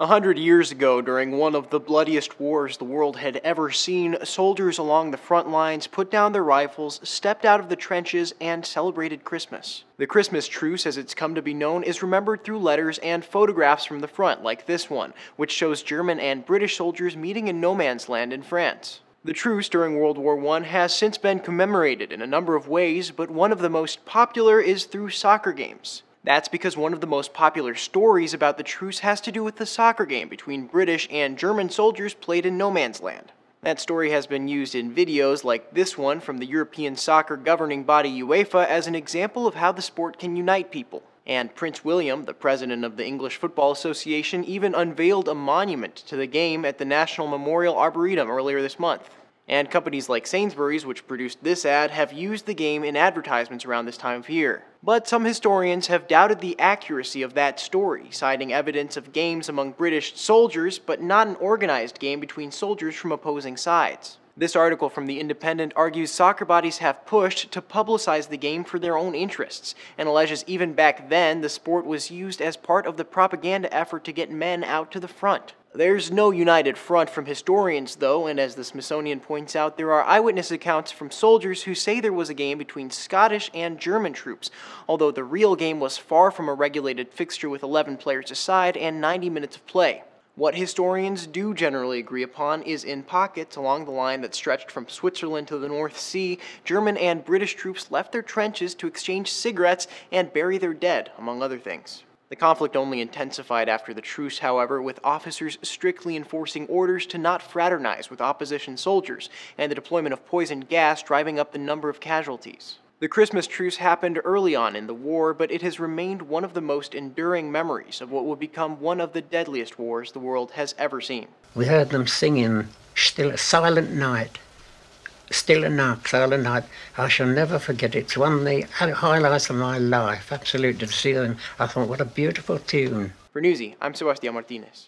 100 years ago, during one of the bloodiest wars the world had ever seen, soldiers along the front lines put down their rifles, stepped out of the trenches, and celebrated Christmas. The Christmas truce, as it's come to be known, is remembered through letters and photographs from the front, like this one, which shows German and British soldiers meeting in no man's land in France. The truce during World War I has since been commemorated in a number of ways, but one of the most popular is through soccer games. That's because one of the most popular stories about the truce has to do with the soccer game between British and German soldiers played in no man's land. That story has been used in videos like this one from the European soccer governing body UEFA as an example of how the sport can unite people. And Prince William, the president of the English Football Association, even unveiled a monument to the game at the National Memorial Arboretum earlier this month. And companies like Sainsbury's, which produced this ad, have used the game in advertisements around this time of year. But some historians have doubted the accuracy of that story, citing evidence of games among British soldiers, but not an organized game between soldiers from opposing sides. This article from The Independent argues soccer bodies have pushed to publicize the game for their own interests, and alleges even back then the sport was used as part of the propaganda effort to get men out to the front. There's no united front from historians, though, and as the Smithsonian points out, there are eyewitness accounts from soldiers who say there was a game between Scottish and German troops, although the real game was far from a regulated fixture with 11 players a side and 90 minutes of play. What historians do generally agree upon is in pockets along the line that stretched from Switzerland to the North Sea, German and British troops left their trenches to exchange cigarettes and bury their dead, among other things. The conflict only intensified after the truce, however, with officers strictly enforcing orders to not fraternize with opposition soldiers, and the deployment of poison gas driving up the number of casualties. The Christmas truce happened early on in the war, but it has remained one of the most enduring memories of what would become one of the deadliest wars the world has ever seen. We heard them singing, "Still a Silent Night." Still a night, silent night. I shall never forget it. It's one of the highlights of my life. Absolutely, to see them. I thought, what a beautiful tune. For Newsy, I'm Sebastián Martínez.